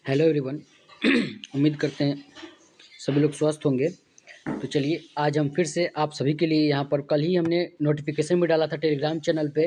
Hello everyone. उम्मीद करते हैं सभी लोग स्वस्थ होंगे। तो चलिए आज हम फिर से आप सभी के लिए यहाँ पर कल ही हमने नोटिफिकेशन भी डाला था टेलीग्राम चैनल पे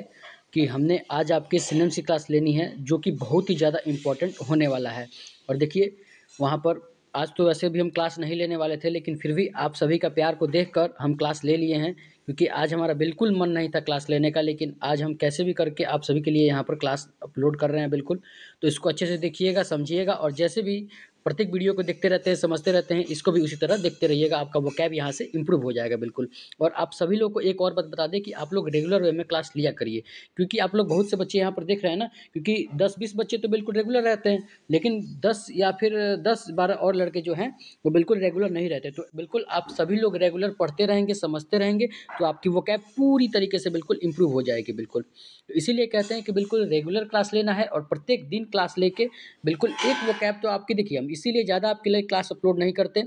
कि हमने आज आपकी सिनेम्स की क्लास लेनी है जो कि बहुत ही ज़्यादा इम्पोर्टेंट होने वाला है। और देखिए वहाँ पर आज तो वैसे भी हम क्लास नहीं लेने वाले थे, लेकिन फिर भी आप सभी का प्यार को देखकर हम क्लास ले लिए हैं, क्योंकि आज हमारा बिल्कुल मन नहीं था क्लास लेने का, लेकिन आज हम कैसे भी करके आप सभी के लिए यहाँ पर क्लास अपलोड कर रहे हैं बिल्कुल। तो इसको अच्छे से देखिएगा, समझिएगा, और जैसे भी प्रत्येक वीडियो को देखते रहते हैं, समझते रहते हैं, इसको भी उसी तरह देखते रहिएगा। आपका वोकैब यहाँ से इम्प्रूव हो जाएगा बिल्कुल। और आप सभी लोग को एक और बात बता दें कि आप लोग रेगुलर वे में क्लास लिया करिए, क्योंकि आप लोग बहुत से बच्चे यहाँ पर देख रहे हैं ना, क्योंकि 10-20 बच्चे तो बिल्कुल रेगुलर रहते हैं, लेकिन 10 या फिर 10-12 और लड़के जो हैं वो बिल्कुल रेगुलर नहीं रहते। तो बिल्कुल आप सभी लोग रेगुलर पढ़ते रहेंगे, समझते रहेंगे, तो आपकी वोकैब पूरी तरीके से बिल्कुल इम्प्रूव हो जाएगी बिल्कुल। तो इसीलिए कहते हैं कि बिल्कुल रेगुलर क्लास लेना है और प्रत्येक दिन क्लास लेके बिल्कुल एक वोकैब तो आपकी देखिए, हम इसीलिए ज़्यादा आपके लिए क्लास अपलोड नहीं करते।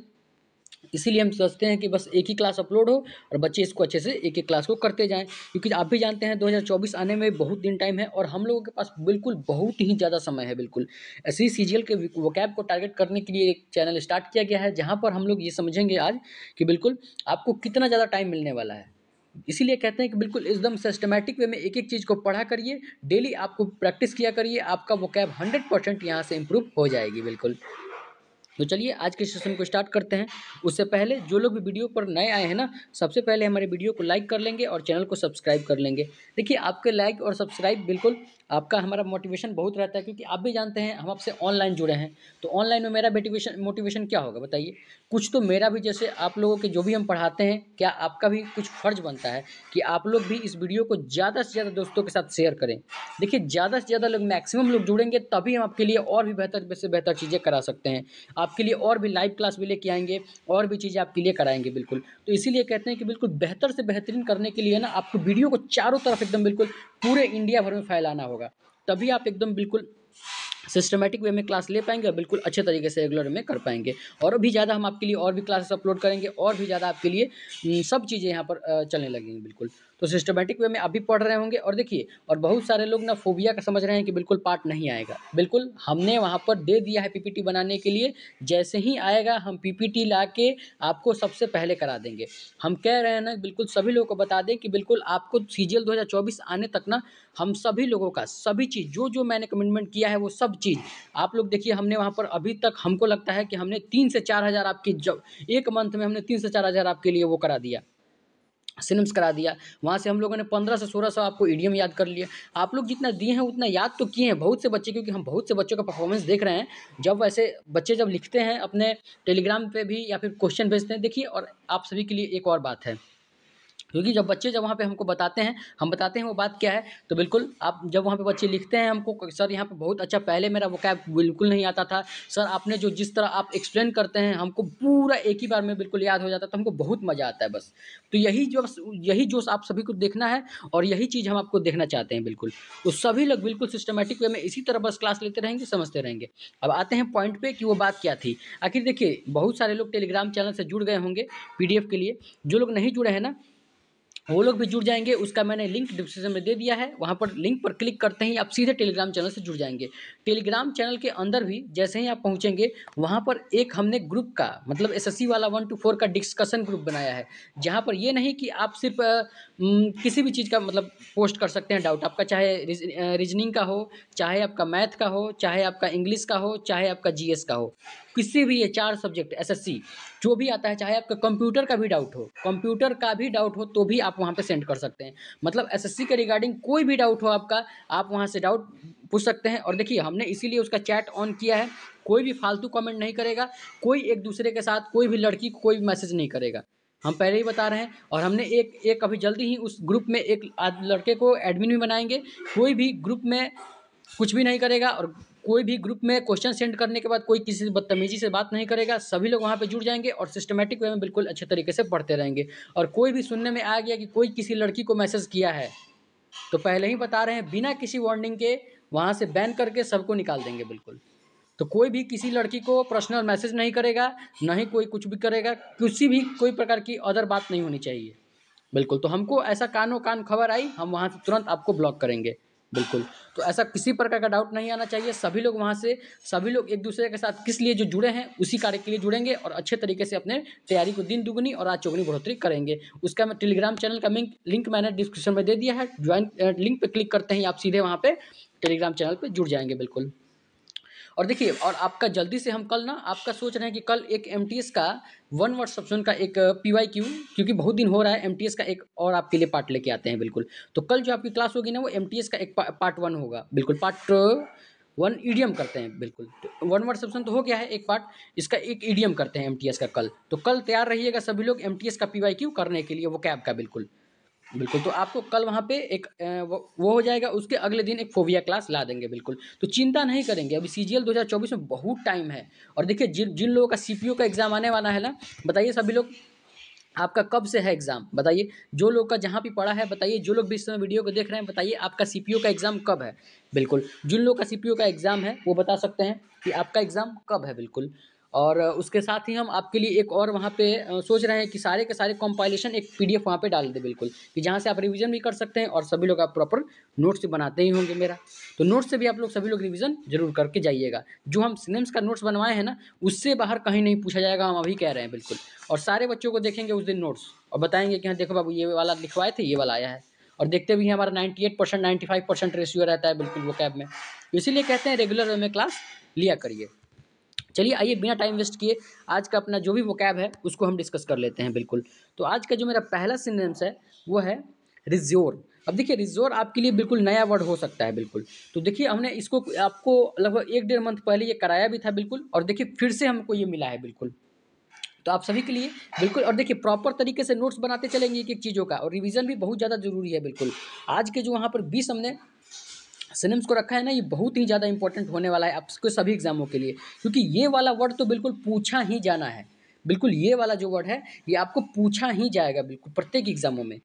इसीलिए हम सोचते हैं कि बस एक ही क्लास अपलोड हो और बच्चे इसको अच्छे से एक-एक क्लास को करते जाएँ, क्योंकि आप भी जानते हैं 2024 आने में बहुत दिन टाइम है और हम लोगों के पास बिल्कुल बहुत ही ज़्यादा समय है बिल्कुल। ऐसे ही सीजीएल के वोकैब को टारगेट करने के लिए एक चैनल स्टार्ट किया गया है, जहाँ पर हम लोग ये समझेंगे आज कि बिल्कुल आपको कितना ज़्यादा टाइम मिलने वाला है। इसीलिए कहते हैं कि बिल्कुल एकदम सिस्टमैटिक वे में एक-एक चीज़ को पढ़ा करिए, डेली आपको प्रैक्टिस किया करिए, आपका वोकैब 100% यहाँ से इम्प्रूव हो जाएगी बिल्कुल। तो चलिए आज के सेशन को स्टार्ट करते हैं। उससे पहले जो लोग भी वीडियो पर नए आए हैं ना, सबसे पहले हमारे वीडियो को लाइक कर लेंगे और चैनल को सब्सक्राइब कर लेंगे। देखिए आपके लाइक और सब्सक्राइब बिल्कुल आपका हमारा मोटिवेशन बहुत रहता है, क्योंकि आप भी जानते हैं हम आपसे ऑनलाइन जुड़े हैं। तो ऑनलाइन में मेरा मोटिवेशन क्या होगा बताइए? कुछ तो मेरा भी, जैसे आप लोगों के जो भी हम पढ़ाते हैं, क्या आपका भी कुछ फ़र्ज़ बनता है कि आप लोग भी इस वीडियो को ज़्यादा से ज़्यादा दोस्तों के साथ शेयर करें। देखिए ज़्यादा से ज़्यादा लोग, मैक्सिमम लोग जुड़ेंगे, तभी हम आपके लिए और भी बेहतर से बेहतर चीज़ें करा सकते हैं। आपके लिए और भी लाइव क्लास भी लेके आएँगे, और भी चीज़ें आपके लिए कराएँगे बिल्कुल। तो इसीलिए कहते हैं कि बिल्कुल बेहतर से बेहतरीन करने के लिए ना आपको वीडियो को चारों तरफ एकदम बिल्कुल पूरे इंडिया भर में फैलाना होगा। तभी आप एकदम बिल्कुल सिस्टमैटिक वे में क्लास ले पाएँगे और बिल्कुल अच्छे तरीके से रेगुलर में कर पाएँगे। और भी ज़्यादा हम आपके लिए और भी क्लासेस अपलोड करेंगे, और भी ज़्यादा आपके लिए सब चीज़ें यहाँ पर चलने लगेंगी बिल्कुल। तो सिस्टमैटिक वे में आप भी पढ़ रहे होंगे, और देखिए और बहुत सारे लोग ना फ़ोबिया का समझ रहे हैं कि बिल्कुल पार्ट नहीं आएगा। बिल्कुल हमने वहाँ पर दे दिया है पीपीटी बनाने के लिए, जैसे ही आएगा हम पीपीटी लाके आपको सबसे पहले करा देंगे। हम कह रहे हैं ना, बिल्कुल सभी लोगों को बता दें कि बिल्कुल आपको सीजीएल 2024 आने तक ना हम सभी लोगों का सभी चीज़ जो मैंने कमिटमेंट किया है वो सब चीज़ आप लोग देखिए। हमने वहाँ पर अभी तक हमको लगता है कि हमने 3 से 4 हज़ार आपकी, जब 1 मंथ में हमने 3 से 4 हज़ार आपके लिए वो करा दिया, सिनेम्स करा दिया। वहाँ से हम लोगों ने 15 से 1600 आपको ईडीएम याद कर लिया। आप लोग जितना दिए हैं उतना याद तो किए हैं बहुत से बच्चे, क्योंकि हम बहुत से बच्चों का परफॉर्मेंस देख रहे हैं। जब वैसे बच्चे जब लिखते हैं अपने टेलीग्राम पे भी या फिर क्वेश्चन भेजते हैं, देखिए और आप सभी के लिए एक और बात है, क्योंकि जब बच्चे जब वहाँ पे हमको बताते हैं, हम बताते हैं वो बात क्या है, तो बिल्कुल आप जब वहाँ पे बच्चे लिखते हैं हमको, सर यहाँ पे बहुत अच्छा, पहले मेरा वोकैब बिल्कुल नहीं आता था सर, आपने जो जिस तरह आप एक्सप्लेन करते हैं हमको पूरा एक ही बार में बिल्कुल याद हो जाता है, तो हमको बहुत मज़ा आता है बस। तो यही जोश आप सभी को देखना है, और यही चीज़ हम आपको देखना चाहते हैं बिल्कुल। तो सभी लोग बिल्कुल सिस्टमैटिक वे में इसी तरह बस क्लास लेते रहेंगे, समझते रहेंगे। अब आते हैं पॉइंट पे कि वो बात क्या थी। आखिर देखिए बहुत सारे लोग टेलीग्राम चैनल से जुड़ गए होंगे पीडीएफ के लिए, जो लोग नहीं जुड़े हैं ना वो लोग भी जुड़ जाएँगे। उसका मैंने लिंक डिस्क्रिप्शन में दे दिया है, वहाँ पर लिंक पर क्लिक करते ही आप सीधे टेलीग्राम चैनल से जुड़ जाएँगे। टेलीग्राम चैनल के अंदर भी जैसे ही आप पहुँचेंगे, वहाँ पर एक हमने ग्रुप का मतलब एसएससी वाला 1 to 4 का डिस्कशन ग्रुप बनाया है, जहाँ पर ये नहीं कि आप सिर्फ़ किसी भी चीज़ का मतलब पोस्ट कर सकते हैं डाउट आपका, चाहे रीज़निंग का हो, चाहे आपका मैथ का हो, चाहे आपका इंग्लिश का हो, चाहे आपका जीएस का हो। किसी भी ये 4 सब्जेक्ट एसएससी जो भी आता है, चाहे आपका कंप्यूटर का भी डाउट हो तो भी आप वहाँ पे सेंड कर सकते हैं। मतलब एसएससी के रिगार्डिंग कोई भी डाउट हो आपका, आप वहाँ से डाउट पूछ सकते हैं। और देखिए हमने इसीलिए उसका चैट ऑन किया है, कोई भी फालतू कमेंट नहीं करेगा, कोई एक दूसरे के साथ कोई भी लड़की को कोई भी मैसेज नहीं करेगा, हम पहले ही बता रहे हैं। और हमने एक एक अभी जल्दी ही उस ग्रुप में एक लड़के को एडमिन भी बनाएँगे। कोई भी ग्रुप में कुछ भी नहीं करेगा, और कोई भी ग्रुप में क्वेश्चन सेंड करने के बाद कोई किसी से बदतमीजी से बात नहीं करेगा। सभी लोग वहाँ पे जुड़ जाएंगे और सिस्टमैटिक वे में बिल्कुल अच्छे तरीके से पढ़ते रहेंगे। और कोई भी सुनने में आ गया कि कोई किसी लड़की को मैसेज किया है, तो पहले ही बता रहे हैं बिना किसी वार्निंग के वहाँ से बैन करके सबको निकाल देंगे बिल्कुल। तो कोई भी किसी लड़की को पर्सनल मैसेज नहीं करेगा, ना ही कोई कुछ भी करेगा, किसी भी कोई प्रकार की अदर बात नहीं होनी चाहिए बिल्कुल। तो हमको ऐसा कानो कान खबर आई, हम वहाँ से तुरंत आपको ब्लॉक करेंगे बिल्कुल। तो ऐसा किसी प्रकार का डाउट नहीं आना चाहिए। सभी लोग वहाँ से सभी लोग एक दूसरे के साथ किस लिए जो जुड़े हैं उसी कार्य के लिए जुड़ेंगे और अच्छे तरीके से अपने तैयारी को दिन दुगनी और रात चौगुनी बढ़ोतरी करेंगे। उसका मैं टेलीग्राम चैनल का लिंक मैंने डिस्क्रिप्शन में दे दिया है। ज्वाइन लिंक पे क्लिक करते ही आप सीधे वहाँ पे टेलीग्राम चैनल पे जुड़ जाएंगे बिल्कुल। और देखिए, और आपका जल्दी से हम कल ना आपका सोच रहे हैं कि कल एक एमटीएस का 1 वर्ड सब्सटूशन का एक पीवाईक्यू, क्योंकि बहुत दिन हो रहा है, एमटीएस का एक और आपके लिए पार्ट लेके आते हैं बिल्कुल। तो कल जो आपकी क्लास होगी ना वो एमटीएस का एक पार्ट 1 होगा बिल्कुल। पार्ट 1 ईडीएम करते हैं बिल्कुल। तो 1 वर्ड सब्सटूशन तो हो गया है एक पार्ट, इसका एक ईडीएम करते हैं एमटीएस का कल। तो कल तैयार रहिएगा सभी लोग एमटीएस का पीवाईक्यू करने के लिए, वो कैब का बिल्कुल। बिल्कुल, तो आपको कल वहाँ पे एक वो हो जाएगा। उसके अगले दिन एक फोबिया क्लास ला देंगे बिल्कुल। तो चिंता नहीं करेंगे, अभी सीजीएल 2024 में बहुत टाइम है। और देखिए, जिन जिन लोगों का सीपीयू का एग्जाम आने वाला है ना, बताइए सभी लोग आपका कब से है एग्जाम, बताइए। जो लोग का जहाँ भी पड़ा है बताइए, जो लोग भी इस समय वीडियो को देख रहे हैं बताइए आपका सीपीयू का एग्जाम कब है। बिल्कुल, जिन लोग का सीपीयू का एग्जाम है वो बता सकते हैं कि आपका एग्जाम कब है बिल्कुल। और उसके साथ ही हम आपके लिए एक और वहाँ पे सोच रहे हैं कि सारे के सारे कंपाइलेशन एक पीडीएफ वहाँ पे डाल दें बिल्कुल, कि जहाँ से आप रिवीजन भी कर सकते हैं और सभी लोग आप प्रॉपर नोट्स भी बनाते ही होंगे मेरा। तो नोट्स से भी आप लोग सभी लोग रिवीजन जरूर करके जाइएगा। जो हम सिनेम्स का नोट्स बनवाए हैं ना, उससे बाहर कहीं नहीं पूछा जाएगा, हम अभी कह रहे हैं बिल्कुल। और सारे बच्चों को देखेंगे उस दिन नोट्स और बताएंगे कि हाँ देखो बाबू, ये वाला लिखवाए थे, ये वाला आया है। और देखते भी हैं हमारा 98% 95% रेशियो रहता है बिल्कुल वो कैब में। तो इसीलिए कहते हैं रेगुलर वे में क्लास लिया करिए। चलिए आइए, बिना टाइम वेस्ट किए आज का अपना जो भी वोकैब है उसको हम डिस्कस कर लेते हैं बिल्कुल। तो आज का जो मेरा पहला सिनोनिम्स है वो है रिज्योर। अब देखिए, रिज्योर आपके लिए बिल्कुल नया वर्ड हो सकता है बिल्कुल। तो देखिए, हमने इसको आपको लगभग 1 डेढ़ मंथ पहले ये कराया भी था बिल्कुल, और देखिए फिर से हमको ये मिला है बिल्कुल। तो आप सभी के लिए बिल्कुल। और देखिए, प्रॉपर तरीके से नोट्स बनाते चलेंगे एक एक चीज़ों का, और रिवीजन भी बहुत ज़्यादा जरूरी है बिल्कुल। आज के जो वहाँ पर 20 हमने सिनम्स को रखा है ना, ये बहुत ही ज़्यादा इंपॉर्टेंट होने वाला है आपके सभी एग्जामों के लिए, क्योंकि ये वाला वर्ड तो बिल्कुल पूछा ही जाना है बिल्कुल। ये वाला जो वर्ड है ये आपको पूछा ही जाएगा बिल्कुल प्रत्येक एग्जामों में।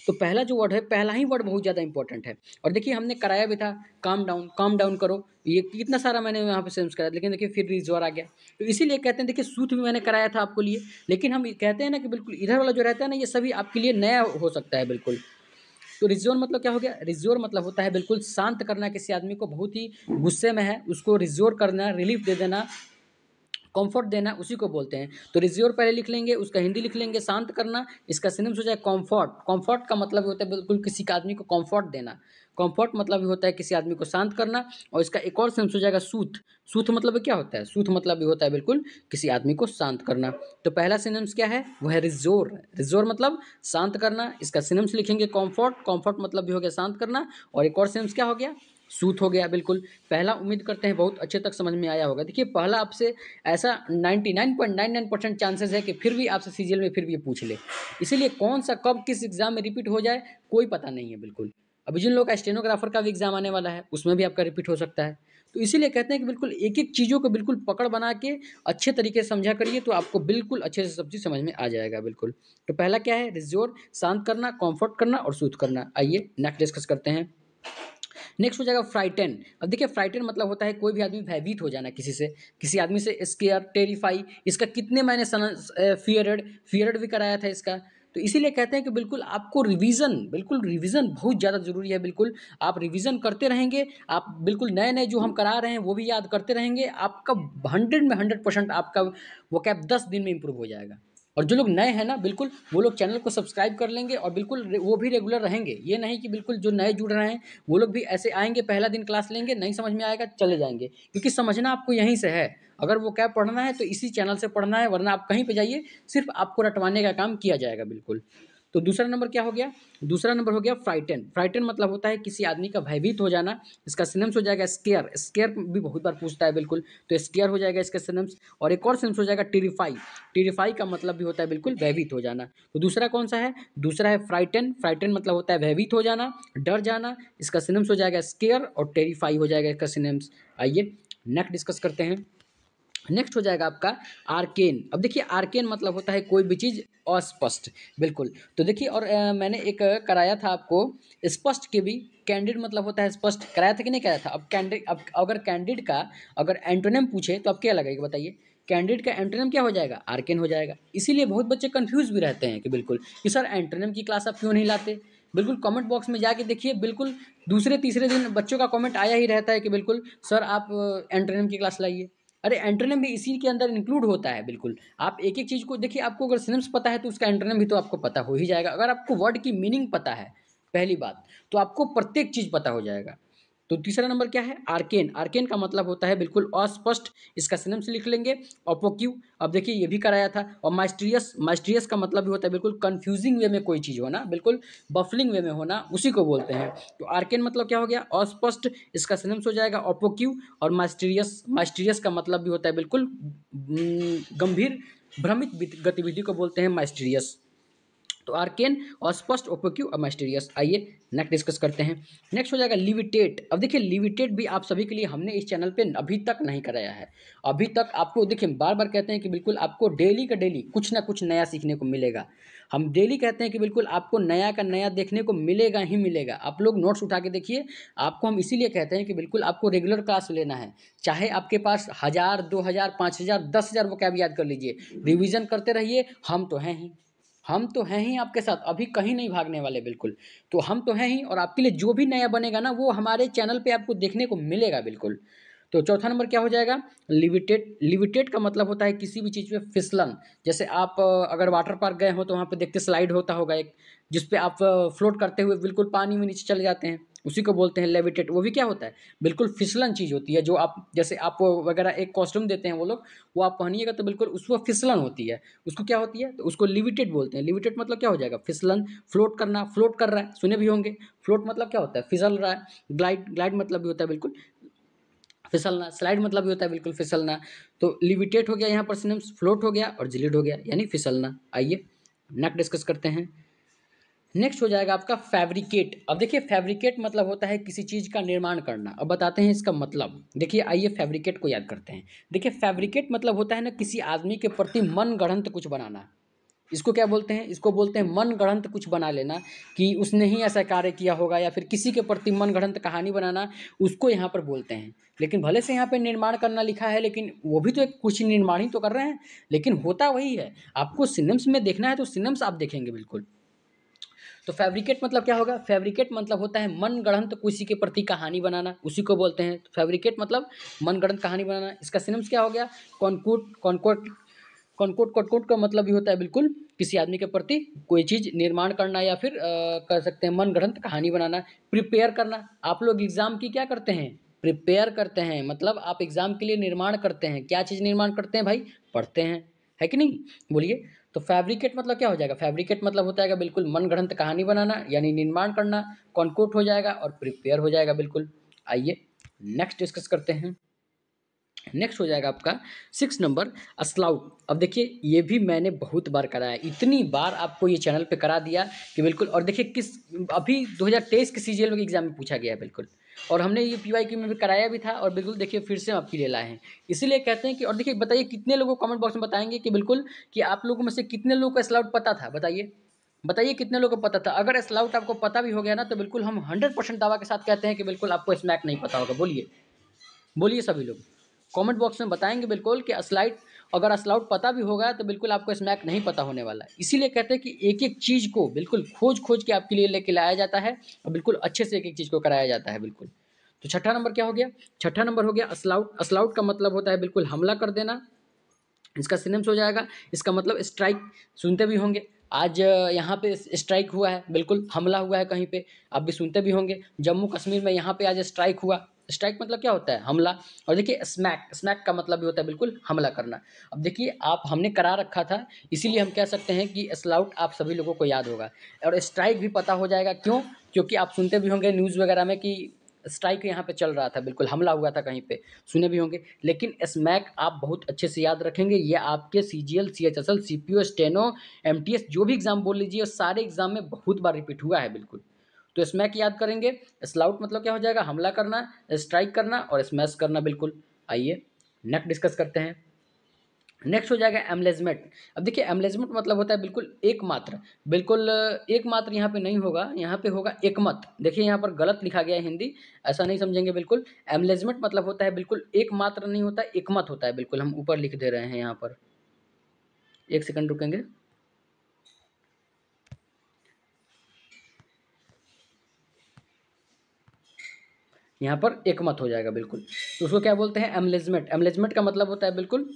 तो पहला जो वर्ड है, पहला ही वर्ड बहुत ज़्यादा इंपॉर्टेंट है। और देखिए, हमने कराया भी था काम डाउन करो, ये कितना सारा मैंने यहाँ पे सिनम्स कराया, लेकिन देखिए फिर रिजोर आ गया। तो इसीलिए कहते हैं, देखिए सूत्र भी मैंने कराया था आपको लिए, लेकिन हम कहते हैं ना कि बिल्कुल इधर वाला जो रहता है ना, ये सभी आपके लिए नया हो सकता है बिल्कुल। तो रिज्योर मतलब क्या हो गया? रिज्योर मतलब होता है बिल्कुल शांत करना किसी आदमी को, बहुत ही गुस्से में है उसको रिज्योर करना, रिलीफ दे देना, कंफर्ट देना, उसी को बोलते हैं। तो रिज्योर पहले लिख लेंगे, उसका हिंदी लिख लेंगे शांत करना। इसका सिनोनिम्स हो जाए कंफर्ट। कंफर्ट का मतलब होता है बिल्कुल किसी का आदमी को कंफर्ट देना। कंफर्ट मतलब होता है किसी आदमी को शांत करना। और इसका एक और सिनोनिम्स हो जाएगा सूथ। सूथ मतलब क्या होता है? सूथ मतलब भी होता है बिल्कुल किसी आदमी को शांत करना। तो पहला सिनोनिम्स क्या है? वो है रिज्योर। रिज्योर मतलब शांत करना। इसका सिनोनिम्स लिखेंगे कंफर्ट। कंफर्ट मतलब भी हो गया शांत करना। और एक और सिनोनिम्स क्या हो गया? सूथ हो गया बिल्कुल। पहला उम्मीद करते हैं बहुत अच्छे तक समझ में आया होगा। देखिए, पहला आपसे ऐसा 99.99% चांसेस है कि फिर भी आपसे सीजीएल में फिर भी ये पूछ ले। इसीलिए कौन सा कब किस एग्जाम में रिपीट हो जाए कोई पता नहीं है बिल्कुल। अभी जिन लोगों का स्टेनोग्राफर का भी एग्जाम आने वाला है उसमें भी आपका रिपीट हो सकता है। तो इसीलिए कहते हैं कि बिल्कुल एक एक चीज़ों को बिल्कुल पकड़ बना के अच्छे तरीके से समझा करिए, तो आपको बिल्कुल अच्छे से सब चीज़ समझ में आ जाएगा बिल्कुल। तो पहला क्या है? रिज्योर, शांत करना, कॉम्फर्ट करना और सूथ करना। आइए नेक्स्ट डिस्कस करते हैं। नेक्स्ट हो जाएगा फ्राइटन। अब देखिए, फ्राइटन मतलब होता है कोई भी आदमी भयभीत हो जाना किसी से, किसी आदमी से स्केयर, टेरिफाई। इसका कितने मैंने फियरेड भी कराया था इसका। तो इसीलिए कहते हैं कि बिल्कुल आपको रिवीजन, बिल्कुल रिवीजन बहुत ज़्यादा जरूरी है बिल्कुल। आप रिवीजन करते रहेंगे, आप बिल्कुल नए नए जो हम करा रहे हैं वो भी याद करते रहेंगे, आपका 100 में 100% आपका वो कैब 10 दिन में इंप्रूव हो जाएगा। और जो लोग नए हैं ना, बिल्कुल वो लोग चैनल को सब्सक्राइब कर लेंगे और बिल्कुल वो भी रेगुलर रहेंगे। ये नहीं कि बिल्कुल जो नए जुड़ रहे हैं वो लोग भी ऐसे आएंगे, पहला दिन क्लास लेंगे, नहीं समझ में आएगा चले जाएंगे, क्योंकि समझना आपको यहीं से है। अगर वो क्या पढ़ना है तो इसी चैनल से पढ़ना है, वरना आप कहीं पे जाइए सिर्फ आपको रटवाने का काम किया जाएगा बिल्कुल। तो दूसरा नंबर क्या हो गया? दूसरा नंबर हो गया फ्राइटन। फ्राइटन मतलब होता है किसी आदमी का भयभीत हो जाना। इसका सिनम्स हो जाएगा स्केयर। स्केयर भी बहुत बार पूछता है बिल्कुल, तो स्केयर हो जाएगा इसका सिनम्स। और एक और सिनम्स हो जाएगा टेरिफाई। टेरिफाई का मतलब भी होता है बिल्कुल भयभीत हो जाना। तो दूसरा कौन सा है? दूसरा है फ्राइटन। फ्राइटन मतलब होता है भयभीत हो जाना, डर जाना। इसका सिनम्स हो जाएगा स्केयर और टेरिफाई हो जाएगा इसका सिनम्स। आइए नेक्स्ट डिस्कस करते हैं। नेक्स्ट हो जाएगा आपका आर्केन। अब देखिए, आर्केन मतलब होता है कोई भी चीज़ अस्पष्ट बिल्कुल। तो देखिए, और मैंने एक कराया था आपको स्पष्ट के भी। कैंडिड मतलब होता है स्पष्ट, कराया था कि नहीं कराया था? अब कैंडिड, अब अगर कैंडिड का अगर एंटोनिम पूछे तो अब क्या लगेगा बताइए? कैंडिड का एंटोनिम क्या हो जाएगा? आर्केन हो जाएगा। इसीलिए बहुत बच्चे कंफ्यूज भी रहते हैं कि बिल्कुल कि सर एंटोनिम की क्लास आप क्यों नहीं लाते। बिल्कुल कमेंट बॉक्स में जाके देखिए, बिल्कुल दूसरे तीसरे दिन बच्चों का कमेंट आया ही रहता है कि बिल्कुल सर आप एंटोनिम की क्लास लाइए। अरे एंटोनिम भी इसी के अंदर इंक्लूड होता है। बिल्कुल आप एक एक चीज़ को देखिए, आपको अगर सिनोनिम्स पता है तो उसका एंटोनिम भी तो आपको पता हो ही जाएगा। अगर आपको वर्ड की मीनिंग पता है पहली बात, तो आपको प्रत्येक चीज़ पता हो जाएगा। तो तीसरा नंबर क्या है, आर्केन। आर्केन का मतलब होता है बिल्कुल अस्पष्ट, इसका सिनोनिम्स लिख लेंगे। ऑपोक्यू, अब देखिए ये भी कराया था। और माइस्टीरियस, माइस्टीरियस का मतलब भी होता है बिल्कुल कंफ्यूजिंग वे में कोई चीज़ होना, बिल्कुल बफलिंग वे में होना, उसी को बोलते हैं। तो आर्केन मतलब क्या हो गया, अस्पष्ट, इसका सिनोनिम्स हो जाएगा ऑपोक्यू। और माइस्टीरियस, माइस्टीरियस का मतलब भी होता है बिल्कुल गंभीर भ्रमित गतिविधि को बोलते हैं माइस्टीरियस। तो आर्केन, अस्पष्ट, ओपेक्यू और माइस्टीरियस। आइए नेक्स्ट डिस्कस करते हैं। नेक्स्ट हो जाएगा लिविटेट। अब देखिए लिविटेट भी आप सभी के लिए हमने इस चैनल पे अभी तक नहीं कराया है। अभी तक आपको देखिए बार बार कहते हैं कि बिल्कुल आपको डेली का डेली कुछ ना कुछ नया सीखने को मिलेगा। हम डेली कहते हैं कि बिल्कुल आपको नया का नया देखने को मिलेगा ही मिलेगा। आप लोग नोट्स उठा के देखिए, आपको हम इसीलिए कहते हैं कि बिल्कुल आपको रेगुलर क्लास लेना है। चाहे आपके पास 1000, 2000, 5000, 10,000 वो क्या भी याद कर लीजिए, रिविजन करते रहिए। हम तो हैं ही, हम तो हैं ही आपके साथ, अभी कहीं नहीं भागने वाले बिल्कुल। तो हम तो हैं ही, और आपके लिए जो भी नया बनेगा ना वो हमारे चैनल पे आपको देखने को मिलेगा बिल्कुल। तो चौथा नंबर क्या हो जाएगा, लिविटेट। लिविटेट का मतलब होता है किसी भी चीज़ में फिसलन। जैसे आप अगर वाटर पार्क गए हो तो वहाँ पे देखते स्लाइड होता होगा एक, जिसपे आप फ्लोट करते हुए बिल्कुल पानी में नीचे चले जाते हैं, उसी को बोलते हैं लेविटेट। वो भी क्या होता है, बिल्कुल फिसलन चीज़ होती है। जो आप जैसे आप वगैरह एक कॉस्ट्यूम देते हैं वो लोग, वो आप पहनिएगा तो बिल्कुल उसको फिसलन होती है, उसको क्या होती है, तो उसको लिविटेट बोलते हैं। लिविटेट मतलब क्या हो जाएगा, फिसलन। फ्लोट करना, फ्लोट कर रहा है, सुने भी होंगे। फ्लोट मतलब क्या होता है, फिसल रहा है। ग्लाइड, ग्लाइड मतलब भी होता है बिल्कुल फिसलना। स्लाइड मतलब भी होता है बिल्कुल फिसलना। तो लिविटेट हो गया यहाँ पर सिनोनिम्स, फ्लोट हो गया और जिलिड हो गया यानी फिसलना। आइए नेक्स्ट डिस्कस करते हैं। नेक्स्ट हो जाएगा आपका फैब्रिकेट। अब देखिए फैब्रिकेट मतलब होता है किसी चीज़ का निर्माण करना। अब बताते हैं इसका मतलब। देखिए आइए फैब्रिकेट को याद करते हैं। देखिए फैब्रिकेट मतलब होता है ना किसी आदमी के प्रति मन गढ़ंत कुछ बनाना। इसको क्या बोलते हैं, इसको बोलते हैं मन गढ़ंत कुछ बना लेना, कि उसने ही ऐसा कार्य किया होगा या फिर किसी के प्रति मन गढ़ंत कहानी बनाना, उसको यहाँ पर बोलते हैं। लेकिन भले से यहाँ पे निर्माण करना लिखा है, लेकिन वो भी तो एक कुछ निर्माण ही तो कर रहे हैं, लेकिन होता वही है। आपको सिनम्स में देखना है तो सिनम्स आप देखेंगे बिल्कुल। तो फैब्रिकेट मतलब क्या होगा, फैब्रिकेट मतलब होता है मन गढ़ंत किसी के प्रति कहानी बनाना, उसी को बोलते हैं। तो फैब्रिकेट मतलब मन गढ़ंत कहानी बनाना। इसका सिनम्स क्या हो गया, कॉनकूट, कॉनकोट। कॉनकोट, कटकोट का मतलब भी होता है बिल्कुल किसी आदमी के प्रति कोई चीज़ निर्माण करना, या फिर कह सकते हैं मन गढ़ंत कहानी बनाना। प्रिपेयर करना, आप लोग एग्जाम की क्या करते हैं, प्रिपेयर करते हैं। मतलब आप एग्जाम के लिए निर्माण करते हैं। क्या चीज़ निर्माण करते हैं भाई, पढ़ते हैं, है कि नहीं, बोलिए। तो फैब्रिकेट मतलब क्या हो जाएगा, फैब्रिकेट मतलब होता है बिल्कुल मन गढ़ंत कहानी बनाना यानी निर्माण करना। कॉनकोट हो जाएगा और प्रिपेयर हो जाएगा बिल्कुल। आइए नेक्स्ट डिस्कस करते हैं। नेक्स्ट हो जाएगा आपका 6 नंबर, स्लाउट। अब देखिए ये भी मैंने बहुत बार कराया, इतनी बार आपको ये चैनल पे करा दिया कि बिल्कुल। और देखिए किस, अभी 2023 के सीजीएल के एग्जाम में पूछा गया है बिल्कुल, और हमने ये पीवाईक्यू में भी कराया भी था, और बिल्कुल देखिए फिर से हम आपके लिए लाए हैं। इसीलिए कहते हैं कि, और देखिए बताइए कितने लोगों को कमेंट बॉक्स में बताएंगे कि बिल्कुल कि आप लोगों में से कितने लोगों को स्लाउट पता था, बताइए। बताइए कितने लोगों को पता था। अगर स्लाउट आपको पता भी हो गया ना, तो बिल्कुल हम 100% दावा के साथ कहते हैं कि बिल्कुल आपको स्मैक नहीं पता होगा। बोलिए, बोलिए सभी लोग कमेंट बॉक्स में बताएंगे बिल्कुल कि स्लाइड, अगर स्लाउट पता भी होगा तो बिल्कुल आपको स्मैक नहीं पता होने वाला है। इसीलिए कहते हैं कि एक एक चीज़ को बिल्कुल खोज खोज के आपके लिए लेके लाया जाता है, और बिल्कुल अच्छे से एक एक चीज़ को कराया जाता है बिल्कुल। तो छठा नंबर क्या हो गया, छठा नंबर हो गया स्लाउट। स्लाउट का मतलब होता है बिल्कुल हमला कर देना। इसका सिनम्स हो जाएगा, इसका मतलब स्ट्राइक, सुनते भी होंगे। आज यहाँ पे स्ट्राइक हुआ है, बिल्कुल हमला हुआ है कहीं पे, आप भी सुनते भी होंगे। जम्मू कश्मीर में यहाँ पे आज स्ट्राइक हुआ। स्ट्राइक मतलब क्या होता है, हमला। और देखिए स्मैक, स्मैक का मतलब भी होता है बिल्कुल हमला करना। अब देखिए आप, हमने करा रखा था, इसीलिए हम कह सकते हैं कि स्लाउट आप सभी लोगों को याद होगा। और स्ट्राइक भी पता हो जाएगा, क्यों, क्योंकि आप सुनते भी होंगे न्यूज़ वगैरह में कि स्ट्राइक यहाँ पे चल रहा था, बिल्कुल हमला हुआ था कहीं पे, सुने भी होंगे। लेकिन स्मैक आप बहुत अच्छे से याद रखेंगे, ये आपके CGL, CHSL, CPO, steno, MTS, जो भी एग्जाम बोल लीजिए, सारे एग्जाम में बहुत बार रिपीट हुआ है बिल्कुल। तो स्मैक याद करेंगे। स्लाउट मतलब क्या हो जाएगा, हमला करना, स्ट्राइक करना और स्मैश करना बिल्कुल। आइए नेक्स्ट डिस्कस करते हैं। नेक्स्ट हो जाएगा एम्लेजमेंट। अब देखिए एम्लेजमेंट मतलब होता है बिल्कुल एकमात्र। बिल्कुल एकमात्र यहाँ पे नहीं होगा, यहाँ पे होगा एकमत। देखिए यहाँ पर गलत लिखा गया है हिंदी, ऐसा नहीं समझेंगे बिल्कुल। एम्लेजमेंट मतलब होता है बिल्कुल एकमात्र नहीं होता, एकमत होता है बिल्कुल। हम ऊपर लिख दे रहे हैं यहाँ पर, एक सेकंड रुकेंगे। यहाँ पर एकमत हो जाएगा बिल्कुल। तो उसको क्या बोलते हैं, एमलेजमेंट। एमलेजमेंट का मतलब होता है बिल्कुल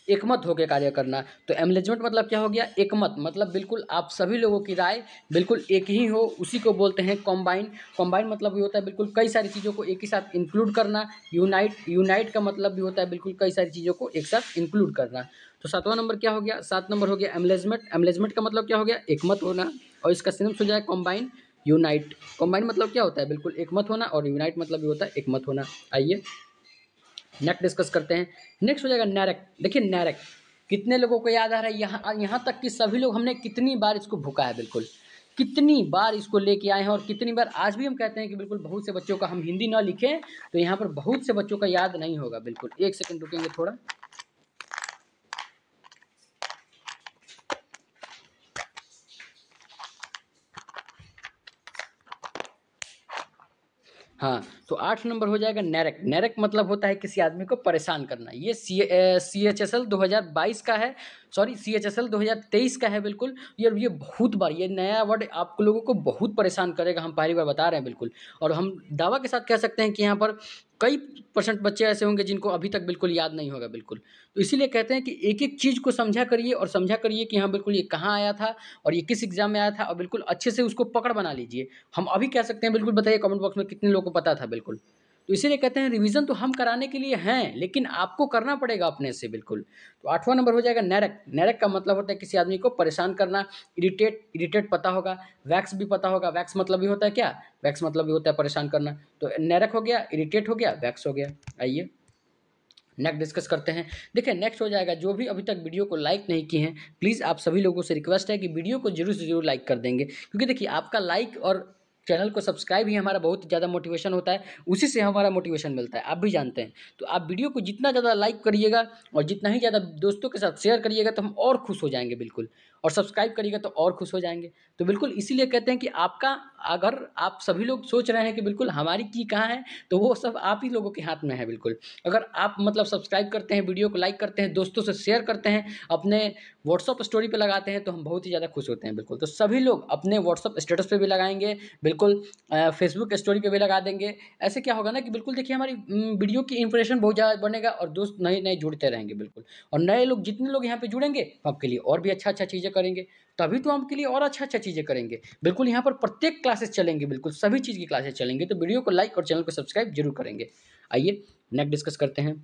एकमत होकर कार्य करना। तो एमलेजमेंट मतलब क्या हो गया, एकमत, मतलब बिल्कुल आप सभी लोगों की राय बिल्कुल एक ही हो, उसी को बोलते हैं कॉम्बाइन। कॉम्बाइन मतलब ये होता है बिल्कुल कई सारी चीज़ों को एक ही साथ इंक्लूड करना। यूनाइट, यूनाइट का मतलब भी होता है बिल्कुल कई सारी चीज़ों को एक साथ इंक्लूड करना। तो 7वां नंबर क्या हो गया, 7 नंबर हो गया एमलेजमेंट। एमलेजमेंट का मतलब क्या हो गया, एकमत होना, और इसका सिनोनिम्स हो जाए कॉम्बाइन, यूनाइट। कॉम्बाइन मतलब क्या होता है, बिल्कुल एकमत होना, और यूनाइट मतलब ये होता है एकमत होना। आइए नेक्स्ट डिस्कस करते हैं। नेक्स्ट हो जाएगा नैरेक। देखिए नैरेक कितने लोगों को याद आ रहा है, यहाँ तक कि सभी लोग हमने कितनी बार इसको भुका है, बिल्कुल कितनी बार इसको लेके आए हैं, और कितनी बार आज भी हम कहते हैं कि बिल्कुल बहुत से बच्चों का हम हिंदी ना लिखें तो यहाँ पर बहुत से बच्चों का याद नहीं होगा। बिल्कुल एक सेकंड रुकेंगे थोड़ा। हाँ, तो 8 नंबर हो जाएगा नैरेक। नैरेक मतलब होता है किसी आदमी को परेशान करना। ये CHSL 2022 का है, सॉरी CHSL 2023 का है बिल्कुल। ये बहुत बार, ये नया वर्ड आप लोगों को बहुत परेशान करेगा, हम पहली बार बता रहे हैं बिल्कुल। और हम दावा के साथ कह सकते हैं कि यहाँ पर कई % बच्चे ऐसे होंगे जिनको अभी तक बिल्कुल याद नहीं होगा बिल्कुल। तो इसीलिए कहते हैं कि एक-एक चीज़ को समझा करिए, और समझा करिए कि हाँ बिल्कुल ये कहाँ आया था और ये किस एग्ज़ाम में आया था, और बिल्कुल अच्छे से उसको पकड़ बना लीजिए। हम अभी कह सकते हैं, बिल्कुल बताइए कमेंट बॉक्स में कितने लोगों को पता था बिल्कुल। तो इसीलिए कहते हैं रिवीजन तो हम कराने के लिए हैं, लेकिन आपको करना पड़ेगा अपने से बिल्कुल। तो 8वां नंबर हो जाएगा नैरेक। नैरेक का मतलब होता है किसी आदमी को परेशान करना। इरिटेट, इरिटेट पता होगा। वैक्स भी पता होगा। वैक्स मतलब भी होता है क्या, वैक्स मतलब भी होता है परेशान करना। तो नैरेक हो गया, इरिटेट हो गया, वैक्स हो गया। आइए नेक्स्ट डिस्कस करते हैं। देखिए नेक्स्ट हो जाएगा, जो भी अभी तक वीडियो को लाइक नहीं किए हैं, प्लीज़ आप सभी लोगों से रिक्वेस्ट है कि वीडियो को जरूर से जरूर लाइक कर देंगे, क्योंकि देखिए आपका लाइक और चैनल को सब्सक्राइब ही हमारा बहुत ज़्यादा मोटिवेशन होता है, उसी से हमारा मोटिवेशन मिलता है, आप भी जानते हैं। तो आप वीडियो को जितना ज़्यादा लाइक करिएगा और जितना ही ज़्यादा दोस्तों के साथ शेयर करिएगा तो हम और खुश हो जाएंगे बिल्कुल, और सब्सक्राइब करिएगा तो और खुश हो जाएंगे। तो बिल्कुल इसीलिए कहते हैं कि आपका, अगर आप सभी लोग सोच रहे हैं कि बिल्कुल हमारी की कहाँ है, तो वो सब आप ही लोगों के हाथ में है बिल्कुल। अगर आप मतलब सब्सक्राइब करते हैं, वीडियो को लाइक करते हैं, दोस्तों से शेयर करते हैं, अपने व्हाट्सअप स्टोरी पे लगाते हैं, तो हम बहुत ही ज़्यादा खुश होते हैं बिल्कुल। तो सभी लोग अपने व्हाट्सअप स्टेटस पे भी लगाएंगे बिल्कुल, फेसबुक स्टोरी पे भी लगा देंगे। ऐसे क्या होगा ना कि बिल्कुल देखिए हमारी वीडियो की इंप्रेशन बहुत ज़्यादा बनेगा, और दोस्त नए नए जुड़ते रहेंगे बिल्कुल। और नए लोग, जितने लोग यहाँ पे जुड़ेंगे, हम आपके लिए और भी अच्छा अच्छा चीज़ें करेंगे, तभी तो हम आपके लिए और अच्छा अच्छा चीज़ें करेंगे बिल्कुल। यहाँ पर प्रत्येक क्लासेस चलेंगे, बिल्कुल सभी चीज़ की क्लासेस चलेंगे। तो वीडियो को लाइक और चैनल को सब्सक्राइब जरूर करेंगे। आइए नेक्स्ट डिस्कस करते हैं।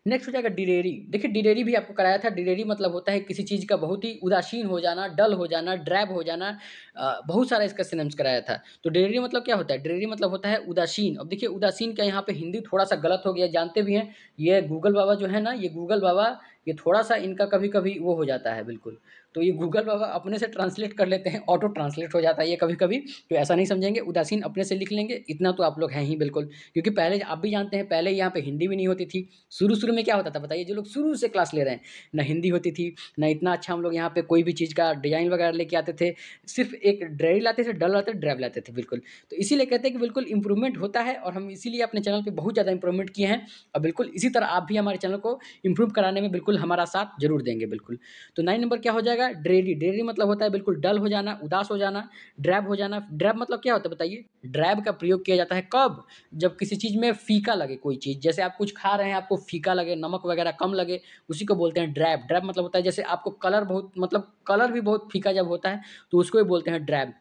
नेक्स्ट हो जाएगा डिरेरी। देखिए डिरेरी भी आपको कराया था। डिरेरी मतलब होता है किसी चीज़ का बहुत ही उदासीन हो जाना, डल हो जाना, ड्रैब हो जाना। बहुत सारा इसका सिनोनिम्स कराया था। तो डिरेरी मतलब क्या होता है, डिरेरी मतलब होता है उदासीन। अब देखिए उदासीन का यहाँ पे हिंदी थोड़ा सा गलत हो गया, जानते भी हैं। ये गूगल बाबा जो है ना, ये गूगल बाबा, ये थोड़ा सा इनका कभी कभी वो हो जाता है बिल्कुल। तो ये गूगल बाबा अपने से ट्रांसलेट कर लेते हैं, ऑटो ट्रांसलेट हो जाता है ये कभी कभी। तो ऐसा नहीं समझेंगे, उदासीन अपने से लिख लेंगे, इतना तो आप लोग हैं ही बिल्कुल। क्योंकि पहले आप भी जानते हैं, पहले यहाँ पे हिंदी भी नहीं होती थी। शुरू में क्या होता था बताइए, जो लोग शुरू से क्लास ले रहे हैं, ना हिंदी होती थी, ना इतना अच्छा हम लोग यहाँ पे कोई भी चीज़ का डिजाइन वगैरह लेके आते थे। सिर्फ एक ड्रेरी लाते थे, डल लाते थे, ड्राइव लाते थे बिल्कुल। तो इसीलिए कहते हैं कि बिल्कुल इंप्रूवमेंट होता है, और हम इसीलिए अपने चैनल पे बहुत ज़्यादा इंप्रूवमेंट किए हैं। और बिल्कुल इसी तरह आप भी हमारे चैनल को इंप्रूव कराने में बिल्कुल हमारा साथ जरूर देंगे बिल्कुल। तो 9 नंबर क्या हो जाएगा, ड्रेरी। ड्रेरी मतलब होता है बिल्कुल डल हो जाना, उदास हो जाना। ड्रैब हो जाना। ड्रैब मतलब क्या होता है बताइए। ड्रैब का प्रयोग किया जाता है कब, जब किसी चीज़ में फीका लगे कोई चीज़, जैसे आप कुछ खा रहे हैं, आपको फीका लगे, नमक वगैरह कम लगे, उसी को बोलते हैं ड्रैब। ड्रैब मतलब होता है जैसे आपको कलर बहुत, मतलब कलर भी बहुत फीका जब होता है, तो उसको भी बोलते हैं ड्रैब।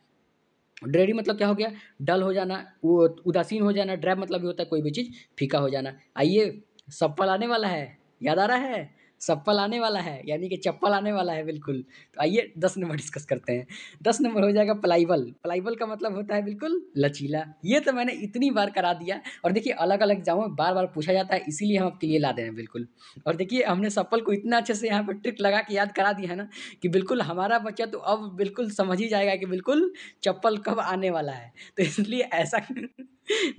ड्रेडी मतलब क्या हो गया, डल हो जाना, वो उदासीन हो जाना। ड्रैब मतलब भी होता है कोई भी चीज़ फीका हो जाना। आइए सप्पल आने वाला है, याद आ रहा है, सप्पल आने वाला है, यानी कि चप्पल आने वाला है बिल्कुल। तो आइए 10 नंबर डिस्कस करते हैं। 10 नंबर हो जाएगा प्लाइबल। प्लाइबल का मतलब होता है बिल्कुल लचीला। ये तो मैंने इतनी बार करा दिया, और देखिए अलग अलग एग्जामों में बार बार पूछा जाता है, इसीलिए हम आपके लिए ला दे रहे हैं बिल्कुल। और देखिए हमने सप्पल को इतना अच्छे से यहाँ पर ट्रिक लगा के याद करा दिया है ना, कि बिल्कुल हमारा बच्चा तो अब बिल्कुल समझ ही जाएगा कि बिल्कुल चप्पल कब आने वाला है। तो इसलिए ऐसा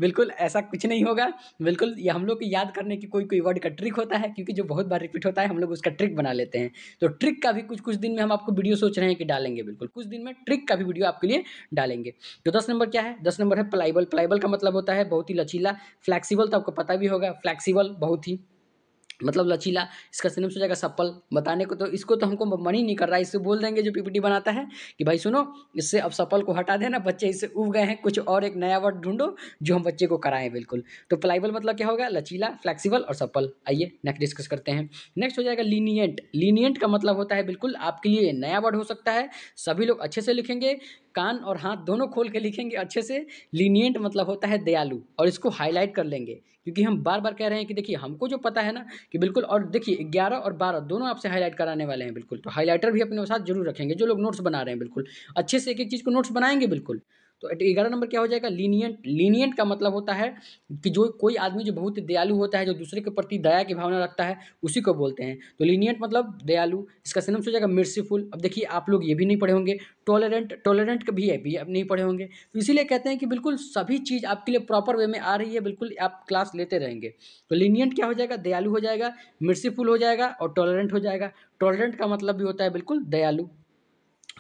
बिल्कुल ऐसा कुछ नहीं होगा। बिल्कुल ये हम लोग को याद करने की कोई वर्ड का ट्रिक होता है, क्योंकि जो बहुत बार रिपीट होता है हम लोग उसका ट्रिक बना लेते हैं। तो ट्रिक का भी कुछ दिन में हम आपको वीडियो सोच रहे हैं कि डालेंगे, बिल्कुल कुछ दिन में ट्रिक का भी वीडियो आपके लिए डालेंगे। तो 10 नंबर क्या है, 10 नंबर है प्लाइबल। प्लाइबल का मतलब होता है बहुत ही लचीला। फ्लैक्सिबल तो आपको पता भी होगा, फ्लैक्सिबल बहुत ही मतलब लचीला, इसका सिनोनिम्स हो जाएगा सप्पल। बताने को तो इसको तो हमको मन ही नहीं कर रहा है, इससे बोल देंगे जो पीपीटी बनाता है कि भाई सुनो, इससे अब सप्पल को हटा देना, बच्चे इससे उब गए हैं, कुछ और एक नया वर्ड ढूंढो जो हम बच्चे को कराएं बिल्कुल। तो प्लाइबल मतलब क्या होगा, लचीला, फ्लेक्सिबल और सप्पल। आइए नेक्स्ट डिस्कस करते हैं। नेक्स्ट हो जाएगा लीनियंट। लीनियंट का मतलब होता है बिल्कुल आपके लिए नया वर्ड हो सकता है, सभी लोग अच्छे से लिखेंगे, कान और हाथ दोनों खोल के लिखेंगे अच्छे से। लीनियंट मतलब होता है दयालु, और इसको हाईलाइट कर लेंगे क्योंकि हम बार बार कह रहे हैं कि देखिए हमको जो पता है ना कि बिल्कुल, और देखिए 11 और 12 दोनों आपसे हाईलाइट कराने वाले हैं बिल्कुल, तो हाईलाइटर भी अपने साथ जरूर रखेंगे जो लोग नोट्स बना रहे हैं, बिल्कुल अच्छे से एक एक चीज़ को नोट्स बनाएंगे बिल्कुल। तो 11 नंबर क्या हो जाएगा, लीनियंट। लीनियंट का मतलब होता है कि जो कोई आदमी जो बहुत दयालु होता है, जो दूसरे के प्रति दया की भावना रखता है, उसी को बोलते हैं। तो लीनियंट मतलब दयालु। इसका सिनोनिम्स हो जाएगा मिर्सीफुल। अब देखिए आप लोग ये भी नहीं पढ़े होंगे, टॉलरेंट। टॉलरेंट का भी है, भी आप नहीं पढ़े होंगे, तो इसीलिए कहते हैं कि बिल्कुल सभी चीज़ आपके लिए प्रॉपर वे में आ रही है, बिल्कुल आप क्लास लेते रहेंगे। तो लीनियंट क्या हो जाएगा, दयालु हो जाएगा, मिर्सीफुल हो जाएगा और टॉलरेंट हो जाएगा। टॉलरेंट का मतलब भी होता है बिल्कुल दयालु।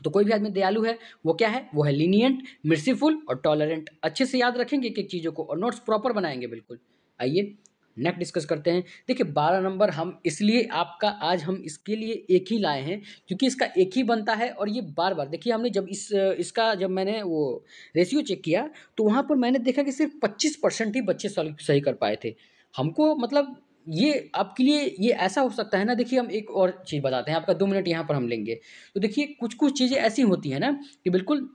तो कोई भी आदमी दयालु है वो क्या है, वो है लीनियंट, मिर्सीफुल और टॉलरेंट। अच्छे से याद रखेंगे एक एक चीज़ों को और नोट्स प्रॉपर बनाएंगे बिल्कुल। आइए नेक्स्ट डिस्कस करते हैं। देखिए 12 नंबर हम इसलिए आपका आज हम इसके लिए एक ही लाए हैं क्योंकि इसका एक ही बनता है, और ये बार बार देखिए हमने जब इसका जब मैंने वो रेशियो चेक किया तो वहाँ पर मैंने देखा कि सिर्फ 25% ही बच्चे सही कर पाए थे। हमको मतलब ये आपके लिए ये ऐसा हो सकता है ना, देखिए हम एक और चीज़ बताते हैं, आपका 2 मिनट यहाँ पर हम लेंगे। तो देखिए कुछ-कुछ चीज़ें ऐसी होती हैं ना कि बिल्कुल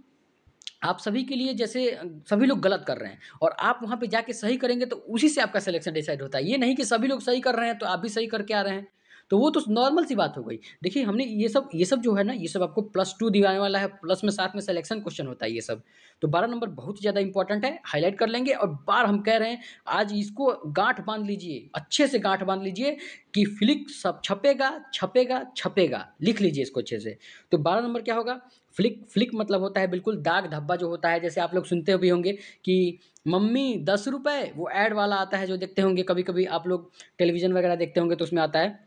आप सभी के लिए, जैसे सभी लोग गलत कर रहे हैं और आप वहाँ पे जाके सही करेंगे तो उसी से आपका सिलेक्शन डिसाइड होता है। ये नहीं कि सभी लोग सही कर रहे हैं तो आप भी सही करके आ रहे हैं। तो वो तो नॉर्मल सी बात हो गई। देखिए हमने ये सब जो है ना, ये सब आपको +2 दिलाने वाला है, प्लस में साथ में सिलेक्शन क्वेश्चन होता है ये सब। तो 12 नंबर बहुत ही ज़्यादा इंपॉर्टेंट है, हाइलाइट कर लेंगे। और बार हम कह रहे हैं आज इसको गाँठ बाँध लीजिए, अच्छे से गाँठ बाँध लीजिए कि फ्लिक सब छपेगा, छपेगा, छपेगा। लिख लीजिए इसको अच्छे से। तो 12 नंबर क्या होगा, फ्लिक। फ्लिक मतलब होता है बिल्कुल दाग धब्बा जो होता है, जैसे आप लोग सुनते भी होंगे कि मम्मी 10 रुपए, वो ऐड वाला आता है जो देखते होंगे कभी-कभी आप लोग टेलीविज़न वगैरह देखते होंगे तो उसमें आता है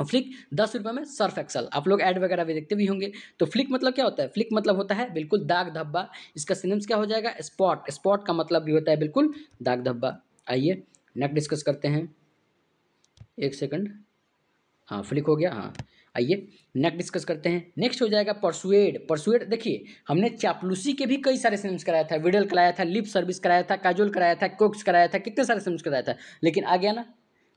फ्लिक 10 रुपए में सर्फ एक्सल। आप लोग ऐड वगैरह भी देखते भी होंगे। तो फ्लिक मतलब क्या होता है, फ्लिक मतलब होता है बिल्कुल दाग धब्बा। इसका सिनोनिम्स क्या हो जाएगा, स्पॉट। स्पॉट का मतलब भी होता है बिल्कुल दाग धब्बा। आइए नेक्स्ट डिस्कस करते हैं। एक सेकंड, हाँ फ्लिक हो गया, हाँ। आइए नेक्स्ट डिस्कस करते हैं। नेक्स्ट हो जाएगा परसुएड। परसुएड देखिए हमने चापलूसी के भी कई सारे सिनोनिम्स कराया था, विडल कराया था, लिप सर्विस कराया था, काजोल कराया था, कोक्स कराया था, कितने सारे सिनोनिम्स कराया था, लेकिन आ गया ना।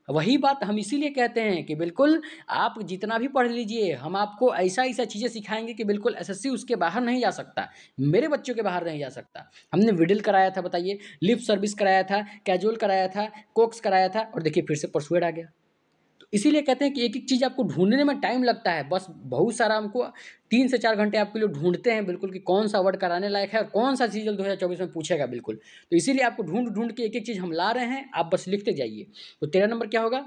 वही बात हम इसीलिए कहते हैं कि बिल्कुल आप जितना भी पढ़ लीजिए, हम आपको ऐसा ऐसा चीज़ें सिखाएंगे कि बिल्कुल एसएससी उसके बाहर नहीं जा सकता, मेरे बच्चों के बाहर नहीं जा सकता। हमने विडल कराया था, बताइए, लिप सर्विस कराया था, कैजुअल कराया था, कोक्स कराया था, और देखिए फिर से परसुएड आ गया। इसीलिए कहते हैं कि एक एक चीज़ आपको ढूंढने में टाइम लगता है, बस बहुत सारा हमको 3 से 4 घंटे आपके लिए ढूंढते हैं बिल्कुल कि कौन सा वर्ड कराने लायक है और कौन सा सीजल 2024 में पूछेगा बिल्कुल। तो इसीलिए आपको ढूंढ ढूंढ के एक एक चीज़ हम ला रहे हैं, आप बस लिखते जाइए। तो 13 नंबर क्या होगा,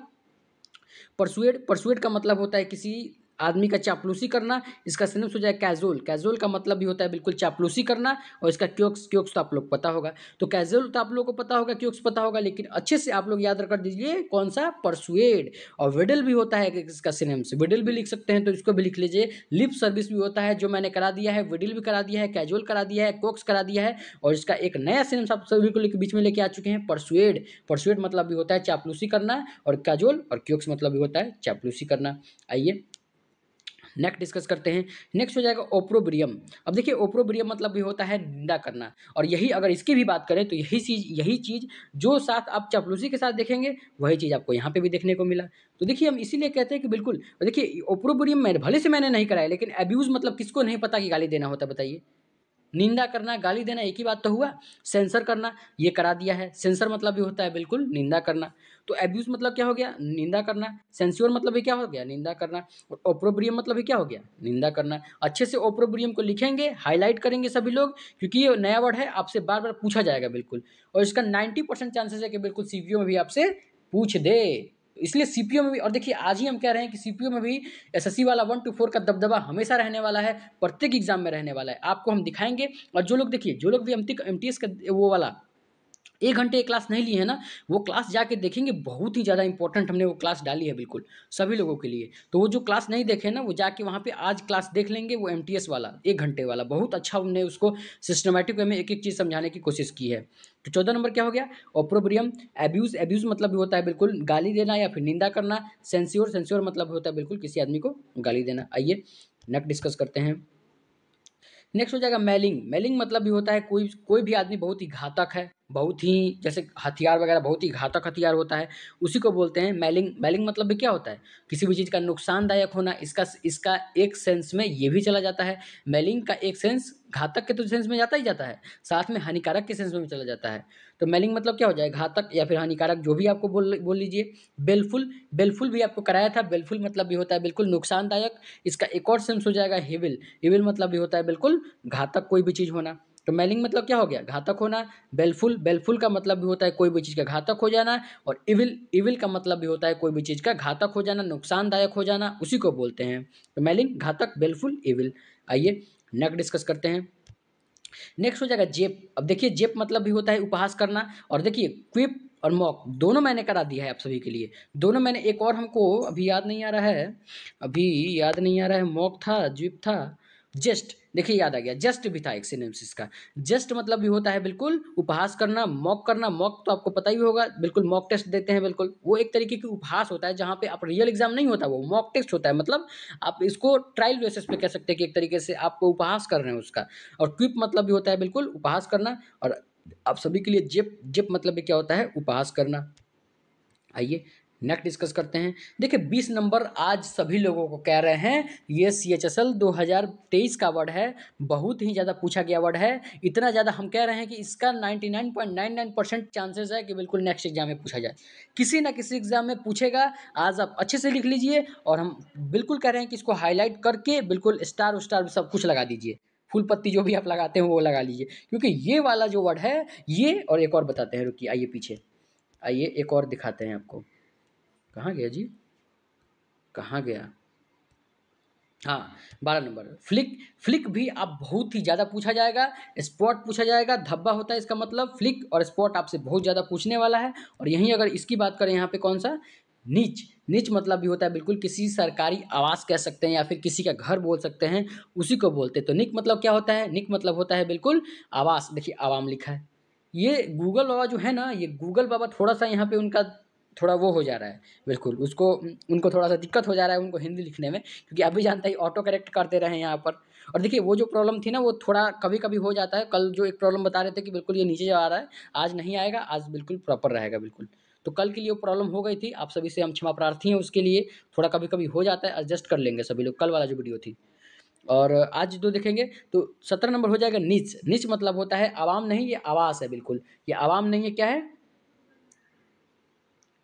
परसुएड। परसुएड का मतलब होता है किसी आदमी का चापलूसी करना। इसका सिनोनिम्स हो जाए कैजुअल। कैजुअल का मतलब भी होता है बिल्कुल चापलूसी करना, और इसका क्योक्स। क्योक्स तो आप लोग पता होगा। तो कैजुअल तो आप लोग को पता होगा, क्योक्स पता होगा, लेकिन अच्छे से आप लोग याद रख दीजिए कौन सा, परसुएड। और विडल भी होता है इसका सिनोनिम्स, विडल भी लिख सकते हैं तो इसको भी लिख लीजिए। लिप सर्विस भी होता है जो मैंने करा दिया है, विडल भी करा दिया है, कैजुअल करा दिया है, कोक्स करा दिया है, और इसका एक नया सिनोनिम्स आप सभी को बीच में लेके आ चुके हैं, परसुएड। परसुएड मतलब भी होता है चापलूसी करना, और कैजुअल और क्योक्स मतलब भी होता है चापलूसी करना। आइए नेक्स्ट डिस्कस करते हैं। नेक्स्ट हो जाएगा ओप्रोब्रियम। अब देखिए ओप्रोब्रियम मतलब भी होता है निंदा करना, और यही अगर इसकी भी बात करें तो यही चीज़ जो साथ आप चापलूसी के साथ देखेंगे वही चीज़ आपको यहाँ पे भी देखने को मिला। तो देखिए हम इसीलिए कहते हैं कि बिल्कुल देखिए ओप्रोब्रियम मैंने भले से मैंने नहीं कराया, लेकिन अब्यूज़ मतलब किसको नहीं पता कि गाली देना होता है, बताइए। निंदा करना, गाली देना एक ही बात तो हुआ। सेंसर करना ये करा दिया है, सेंसर मतलब भी होता है बिल्कुल निंदा करना। तो एब्यूज मतलब क्या हो गया, निंदा करना। सेंस्योर मतलब भी क्या हो गया, निंदा करना। और ओप्रोब्रियम मतलब भी क्या हो गया, निंदा करना। अच्छे से ओप्रोब्रियम को लिखेंगे, हाईलाइट करेंगे सभी लोग, क्योंकि ये नया वर्ड है, आपसे बार बार पूछा जाएगा बिल्कुल। और इसका 90% चांसेस है कि बिल्कुल सीपीओ में भी आपसे पूछ दे। इसलिए सीपीओ में भी, और देखिए आज ही हम कह रहे हैं कि सीपीओ में भी एसएससी वाला 1 to 4 का दबदबा हमेशा रहने वाला है, प्रत्येक एग्जाम में रहने वाला है, आपको हम दिखाएंगे। और जो लोग देखिए, जो लोग भी एमटीएस का वो वाला 1 घंटे की क्लास नहीं ली है ना, वो क्लास जाके देखेंगे, बहुत ही ज़्यादा इंपॉर्टेंट हमने वो क्लास डाली है बिल्कुल सभी लोगों के लिए। तो वो जो क्लास नहीं देखे ना, वो जाके वहाँ पे आज क्लास देख लेंगे, वो एमटीएस वाला 1 घंटे वाला बहुत अच्छा हमने उसको सिस्टमैटिक वे में एक एक चीज़ समझाने की कोशिश की है। तो 14 नंबर क्या हो गया, ओप्रोब्रियम। एब्यूज, एब्यूज मतलब भी होता है बिल्कुल गाली देना या फिर निंदा करना। सेंस्योर, सेंस्योर मतलब होता है बिल्कुल किसी आदमी को गाली देना। आइए नेक्स्ट डिस्कस करते हैं। नेक्स्ट हो जाएगा मेलिंग। मेलिंग मतलब भी होता है कोई कोई भी आदमी बहुत ही घातक है, बहुत ही जैसे हथियार वगैरह बहुत ही घातक हथियार होता है, उसी को बोलते हैं मेलिंग। मेलिंग मतलब भी क्या होता है, किसी भी चीज़ का नुकसानदायक होना। इसका इसका एक सेंस में ये भी चला जाता है। मेलिंग का एक सेंस घातक के तो सेंस में जाता ही जाता है, साथ में हानिकारक के सेंस में भी चला जाता है। तो मेलिंग मतलब क्या हो जाए, घातक या फिर हानिकारक, जो भी आपको बोल लीजिए। बेलफुल, बेलफुल भी आपको कराया था। बेलफुल मतलब भी होता है बिल्कुल नुकसानदायक। इसका एक और सेंस हो जाएगा हिविल। हिविल मतलब भी होता है बिल्कुल घातक कोई भी चीज़ होना। तो मेलिंग मतलब क्या हो गया, घातक होना। बेलफुल, बेलफुल का मतलब भी होता है कोई भी चीज़ का घातक हो जाना। और इविल, इविल का मतलब भी होता है कोई भी चीज़ का घातक हो जाना, नुकसानदायक हो जाना, उसी को बोलते हैं। तो मेलिंग घातक, बेलफुल, इविल। आइए नेक्स्ट डिस्कस करते हैं। नेक्स्ट हो जाएगा जेप। अब देखिए जेप मतलब भी होता है उपहास करना। और देखिए क्विप और मॉक दोनों मैंने करा दिया है आप सभी के लिए। दोनों मैंने, एक और हमको अभी याद नहीं आ रहा है, अभी याद नहीं आ रहा है। मॉक था, जिप था, जस्ट, देखिए याद आ गया, जस्ट भी था एक सिनोनिम्स का। जस्ट मतलब भी होता है बिल्कुल उपहास करना। मॉक करना, मॉक तो आपको पता ही होगा, बिल्कुल मॉक टेस्ट देते हैं बिल्कुल, वो एक तरीके की उपहास होता है जहाँ पे आप रियल एग्जाम नहीं होता, वो मॉक टेस्ट होता है। मतलब आप इसको ट्रायल बेसिस पे कह सकते हैं कि एक तरीके से आपको उपहास कर रहे हैं उसका। और क्विप मतलब भी होता है बिल्कुल उपहास करना। और आप सभी के लिए जिप, जिप मतलब भी क्या होता है, उपहास करना। आइए नेक्स्ट डिस्कस करते हैं। देखिए 20 नंबर आज सभी लोगों को कह रहे हैं, ये CHSL 2023 का वर्ड है, बहुत ही ज़्यादा पूछा गया वर्ड है। इतना ज़्यादा हम कह रहे हैं कि इसका 99.99% चांसेस है कि बिल्कुल नेक्स्ट एग्जाम में पूछा जाए, किसी ना किसी एग्जाम में पूछेगा। आज आप अच्छे से लिख लीजिए, और हम बिल्कुल कह रहे हैं कि इसको हाईलाइट करके बिल्कुल स्टार स्टार सब कुछ लगा दीजिए, फुल पत्ती जो भी आप लगाते हैं वो लगा लीजिए, क्योंकि ये वाला जो वर्ड है ये। और एक और बताते हैं, रुकिए आइए पीछे, आइए एक और दिखाते हैं आपको। कहाँ गया जी, कहाँ गया, हाँ 12 नंबर फ्लिक। फ्लिक भी आप बहुत ही ज़्यादा पूछा जाएगा। स्पॉट पूछा जाएगा, धब्बा होता है इसका मतलब। फ्लिक और स्पॉट आपसे बहुत ज़्यादा पूछने वाला है। और यहीं अगर इसकी बात करें यहाँ पे कौन सा, नीच। नीच मतलब भी होता है बिल्कुल किसी सरकारी आवास कह सकते हैं या फिर किसी का घर बोल सकते हैं, उसी को बोलते हैं। तो निक मतलब क्या होता है, निक मतलब होता है बिल्कुल आवास। देखिए आवाम लिखा है। ये गूगल बाबा जो है ना, ये गूगल बाबा थोड़ा सा यहाँ पे उनका थोड़ा वो हो जा रहा है, बिल्कुल उसको उनको थोड़ा सा दिक्कत हो जा रहा है उनको हिंदी लिखने में, क्योंकि आप भी जानते हैं ऑटो करेक्ट करते रहे हैं यहाँ पर। और देखिए वो जो प्रॉब्लम थी ना, वो थोड़ा कभी कभी हो जाता है। कल जो एक प्रॉब्लम बता रहे थे कि बिल्कुल ये नीचे जा रहा है, आज नहीं आएगा, आज बिल्कुल प्रॉपर रहेगा बिल्कुल। तो कल के लिए वो प्रॉब्लम हो गई थी, आप सभी से हम क्षमा प्रार्थी हैं उसके लिए। थोड़ा कभी कभी हो जाता है, एडजस्ट कर लेंगे सभी लोग, कल वाला जो वीडियो थी। और आज जो देखेंगे तो 17 नंबर हो जाएगा नीच। नीच मतलब होता है आवाम नहीं, ये आवास है बिल्कुल। ये आवाम नहीं है, क्या है,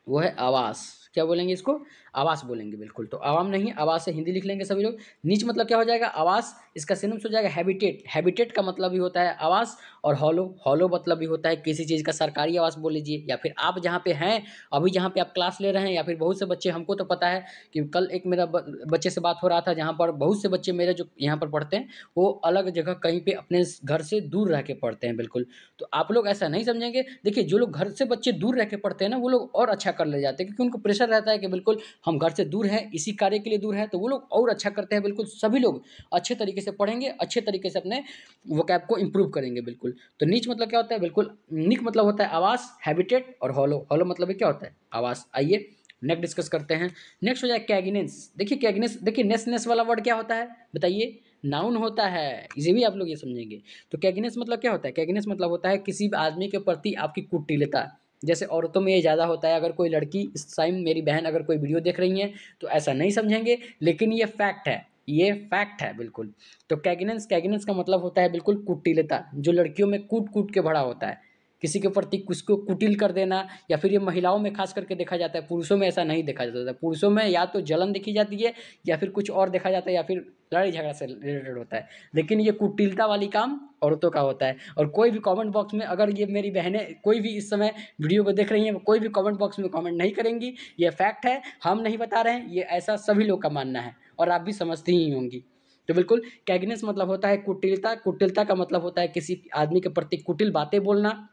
वो है आवास। क्या बोलेंगे इसको, आवास बोलेंगे बिल्कुल। तो आवाम नहीं, आवास से हिंदी लिख लेंगे सभी लोग। नीच मतलब क्या हो जाएगा, आवास। इसका सिनोनिम्स हो जाएगा हैबिटेट। हैबिटेट का मतलब भी होता है आवास। और हॉलो, हॉलो मतलब भी होता है किसी चीज़ का सरकारी आवास बोल लीजिए, या फिर आप जहाँ पे हैं अभी, जहाँ पे आप क्लास ले रहे हैं, या फिर बहुत से बच्चे, हमको तो पता है कि कल एक मेरा बच्चे से बात हो रहा था, जहाँ पर बहुत से बच्चे मेरे जो यहाँ पर पढ़ते हैं, वो अलग जगह कहीं पे अपने घर से दूर रह के पढ़ते हैं बिल्कुल। तो आप लोग ऐसा नहीं समझेंगे। देखिए जो लोग घर से बच्चे दूर रह के पढ़ते हैं ना, वो लोग और अच्छा कर ले जाते हैं, क्योंकि उनको प्रेशर रहता है कि बिल्कुल हम घर से दूर हैं, इसी कार्य के लिए दूर है, तो वो लोग और अच्छा करते हैं बिल्कुल। सभी लोग अच्छे तरीके से पढ़ेंगे, अच्छे तरीके से अपने वोकैब को इंप्रूव करेंगे बिल्कुल। तो नीच मतलब क्या होता है, बिल्कुल निक मतलब होता है आवास, हैबिटेट। और हॉलो, हॉलो मतलब भी क्या होता है, आवास। आइए नेक्स्ट डिस्कस करते हैं। नेक्स्ट हो जाए कैगिनेंस। देखिए कैगिनेंस, देखिए नेसनेस वाला वर्ड क्या होता है बताइए, नाउन होता है, इसे भी आप लोग ये समझेंगे। तो कैगिनेस मतलब क्या होता है, कैगिनेस मतलब होता है किसी आदमी के प्रति आपकी कुटिलता। जैसे औरतों में ये ज़्यादा होता है, अगर कोई लड़की इस टाइम, मेरी बहन अगर कोई वीडियो देख रही हैं तो ऐसा नहीं समझेंगे, लेकिन ये फैक्ट है, ये फैक्ट है बिल्कुल। तो कैगिनेंस, कैगिनेंस का मतलब होता है बिल्कुल कुटिलता, जो लड़कियों में कूट कूट के भरा होता है, किसी के प्रति उसको कुटिल कर देना। या फिर ये महिलाओं में खास करके देखा जाता है, पुरुषों में ऐसा नहीं देखा जाता है। पुरुषों में या तो जलन देखी जाती है, या फिर कुछ और देखा जाता है, या फिर लड़ाई झगड़ा से रिलेटेड होता है। लेकिन ये कुटिलता वाली काम औरतों का होता है। और कोई भी कमेंट बॉक्स में, अगर ये मेरी बहनें कोई भी इस समय वीडियो को देख रही हैं, कोई भी कमेंट बॉक्स में कमेंट नहीं करेंगी, ये फैक्ट है, हम नहीं बता रहे हैं, ये ऐसा सभी लोग का मानना है, और आप भी समझती ही होंगी। तो बिल्कुल कैगिनेस मतलब होता है कुटिलता। कुटिलता का मतलब होता है किसी आदमी के प्रति कुटिल बातें बोलना,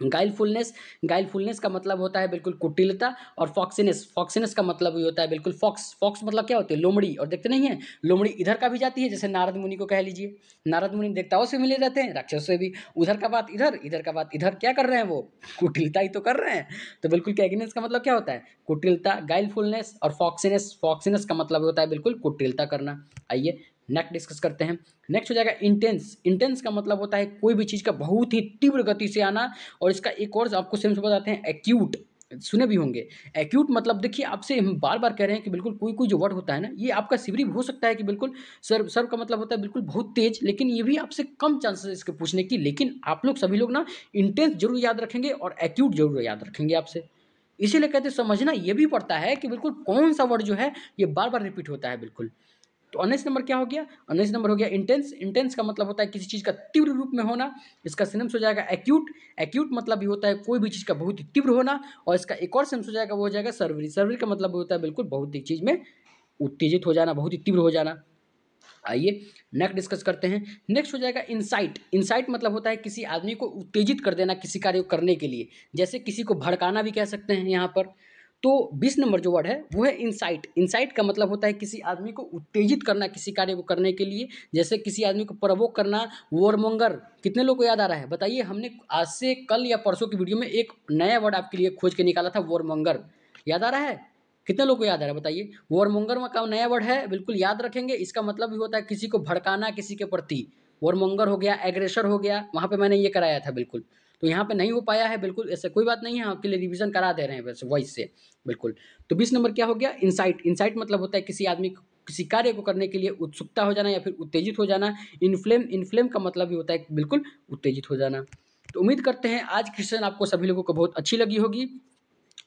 गाइलफुलनेस, गाइलफुलनेस का मतलब होता है बिल्कुल कुटिलता। और फॉक्सीनेस, फॉक्सीनेस का मतलब भी होता है बिल्कुल फॉक्स, फॉक्स मतलब क्या होती है, लोमड़ी। और देखते नहीं है लोमड़ी इधर का भी जाती है, जैसे नारद मुनि को कह लीजिए, नारद मुनि देवताओं से मिले रहते हैं, राक्षसों से भी, उधर का बात इधर, इधर का बात इधर, क्या कर रहे हैं वो, कुटिलता ही तो कर रहे हैं। तो बिल्कुल कैगिनेस का मतलब क्या होता है, कुटिलता। गाइलफुलनेस और फॉक्सीनेस, फॉक्सीनेस का मतलब होता है बिल्कुल कुटिलता करना। आइए नेक्स्ट डिस्कस करते हैं। नेक्स्ट हो जाएगा इंटेंस। इंटेंस का मतलब होता है कोई भी चीज़ का बहुत ही तीव्र गति से आना। और इसका एक और आपको सेम से बताते हैं, एक्यूट, सुने भी होंगे। एक्यूट मतलब देखिए, आपसे हम बार बार कह रहे हैं कि बिल्कुल कोई कोई जो वर्ड होता है ना, ये आपका सिवरी हो सकता है कि बिल्कुल सर्व, सर्व का मतलब होता है बिल्कुल बहुत तेज, लेकिन ये भी आपसे कम चांसेस है इसके पूछने की। लेकिन आप लोग सभी लोग ना इंटेंस जरूर याद रखेंगे और एक्यूट जरूर याद रखेंगे आपसे। इसीलिए कहते हैं समझना ये भी पड़ता है कि बिल्कुल कौन सा वर्ड जो है ये बार बार रिपीट होता है बिल्कुल। तो 19 नंबर क्या हो गया, 19 नंबर हो गया इंटेंस। इंटेंस का मतलब होता है किसी चीज़ का तीव्र रूप में होना। इसका सिनम्स हो जाएगा एक्यूट। एक्यूट मतलब भी होता है कोई भी चीज़ का बहुत ही तीव्र होना। और इसका एक और सिनम्स हो जाएगा, वो हो जाएगा सर्वरी। सर्वरी का मतलब होता है बिल्कुल बहुत ही चीज़ में उत्तेजित हो जाना, बहुत ही तीव्र हो जाना। आइए नेक्स्ट डिस्कस करते हैं। नेक्स्ट हो जाएगा इंसाइट। इंसाइट मतलब होता है किसी आदमी को उत्तेजित कर देना किसी कार्य को करने के लिए, जैसे किसी को भड़काना भी कह सकते हैं यहाँ पर। तो 20 नंबर जो वर्ड है वो है इंसाइट। इंसाइट का मतलब होता है किसी आदमी को उत्तेजित करना किसी कार्य को करने के लिए, जैसे किसी आदमी को प्रवोक करना, वॉरमोंगर। कितने लोग को याद आ रहा है बताइए, हमने आज से कल या परसों की वीडियो में एक नया वर्ड आपके लिए खोज के निकाला था, वॉरमोंगर। याद आ रहा है, कितने लोग को याद आ रहा है बताइए। वॉरमोंगर का नया वर्ड है, बिल्कुल याद रखेंगे। इसका मतलब भी होता है किसी को भड़काना किसी के प्रति। वॉरमोंगर हो गया, एग्रेसर हो गया, वहाँ पे मैंने ये कराया था बिल्कुल। तो यहाँ पे नहीं हो पाया है बिल्कुल, ऐसे कोई बात नहीं है, आपके लिए रिवीजन करा दे रहे हैं वैसे वॉइस से बिल्कुल। तो 20 नंबर क्या हो गया, इंसाइट। इंसाइट मतलब होता है किसी आदमी को किसी कार्य को करने के लिए उत्सुकता हो जाना या फिर उत्तेजित हो जाना। इन्फ्लेम, इन्फ्लेम का मतलब भी होता है बिल्कुल उत्तेजित हो जाना। तो उम्मीद करते हैं आज की सेशन आपको सभी लोगों को बहुत अच्छी लगी होगी।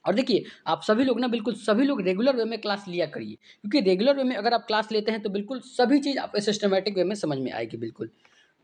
और देखिए आप सभी लोग ना बिल्कुल सभी लोग रेगुलर वे में क्लास लिया करिए, क्योंकि रेगुलर वे में अगर आप क्लास लेते हैं तो बिल्कुल सभी चीज़ आप सिस्टमेटिक वे में समझ में आएगी बिल्कुल।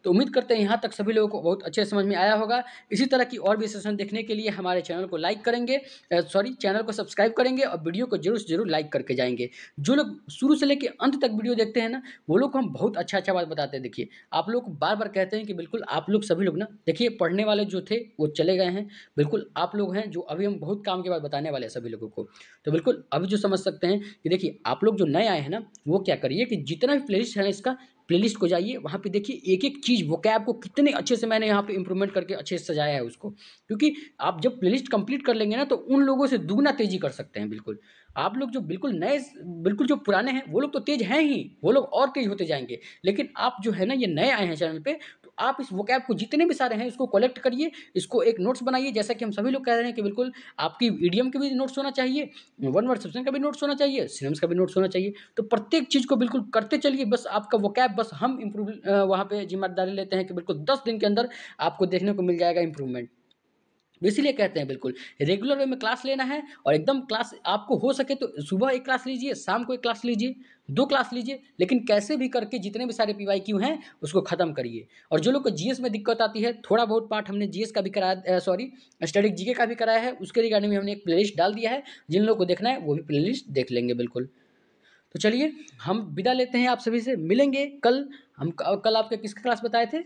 तो उम्मीद करते हैं यहाँ तक सभी लोगों को बहुत अच्छे समझ में आया होगा। इसी तरह की और भी सेशन देखने के लिए हमारे चैनल को लाइक करेंगे, चैनल को सब्सक्राइब करेंगे और वीडियो को जरूर से जरूर लाइक करके जाएंगे। जो लोग शुरू से लेकर अंत तक वीडियो देखते हैं ना, वो लोग को हम बहुत अच्छा अच्छा बात बताते हैं। देखिए आप लोग बार बार कहते हैं कि बिल्कुल आप लोग सभी लोग ना, देखिए पढ़ने वाले जो थे वो चले गए हैं, बिल्कुल आप लोग हैं जो अभी हम बहुत काम के बाद बताने वाले हैं सभी लोगों को। तो बिल्कुल अभी जो समझ सकते हैं कि देखिए आप लोग जो नए आए हैं ना, वो क्या करिए कि जितना भी प्लेलिस्ट है इसका, प्लेलिस्ट को जाइए, वहाँ पे देखिए एक एक चीज़ वोकैब को कितने अच्छे से मैंने यहाँ पे इंप्रूवमेंट करके अच्छे से सजाया है उसको। क्योंकि आप जब प्लेलिस्ट कंप्लीट कर लेंगे ना, तो उन लोगों से दुगना तेजी कर सकते हैं बिल्कुल। आप लोग जो बिल्कुल नए, बिल्कुल जो पुराने हैं वो लोग तो तेज हैं ही, वो लोग और तेज होते जाएंगे। लेकिन आप जो है ना ये नए आए हैं चैनल पे, तो आप इस वोकैब को जितने भी सारे हैं इसको कलेक्ट करिए, इसको एक नोट्स बनाइए। जैसा कि हम सभी लोग कह रहे हैं कि बिल्कुल आपकी ईडीएम के भी नोट्स होना चाहिए, वन वर्ड सब्सटेंस का भी नोट्स होना चाहिए, सिनम्स का भी नोट्स होना चाहिए। तो प्रत्येक चीज़ को बिल्कुल करते चलिए, बस आपका वोकैब बस हम इम्प्रूव वहाँ पे जिम्मेदारी लेते हैं कि बिल्कुल 10 दिन के अंदर आपको देखने को मिल जाएगा इम्प्रूवमेंट। इसीलिए कहते हैं बिल्कुल रेगुलर वे में क्लास लेना है। और एकदम क्लास आपको हो सके तो सुबह एक क्लास लीजिए, शाम को एक क्लास लीजिए, 2 क्लास लीजिए, लेकिन कैसे भी करके जितने भी सारे पीवाईक्यू हैं उसको ख़त्म करिए। और जो लोग को जीएस में दिक्कत आती है, थोड़ा बहुत पार्ट हमने जीएस का भी कराया, सॉरी स्टैटिक जीके का भी कराया है, उसके रिगार्डिंग में हमने एक प्लेलिस्ट डाल दिया है। जिन लोगों को देखना है वो भी प्लेलिस्ट देख लेंगे बिल्कुल। तो चलिए हम विदा लेते हैं, आप सभी से मिलेंगे कल। हम कल आपके किसका क्लास बताए थे,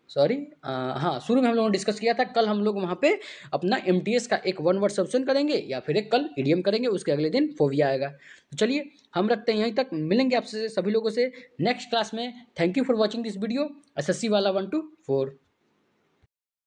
सॉरी, हाँ शुरू में हम लोगों ने डिस्कस किया था, कल हम लोग वहाँ पे अपना एमटीएस का एक वन वर्ड सब्सटेंस करेंगे या फिर एक कल ईडीएम करेंगे, उसके अगले दिन फोविया आएगा। तो चलिए हम रखते हैं यहीं तक, मिलेंगे आपसे सभी लोगों से नेक्स्ट क्लास में। Thank you for watching this video, SSC वाला 1 to 4।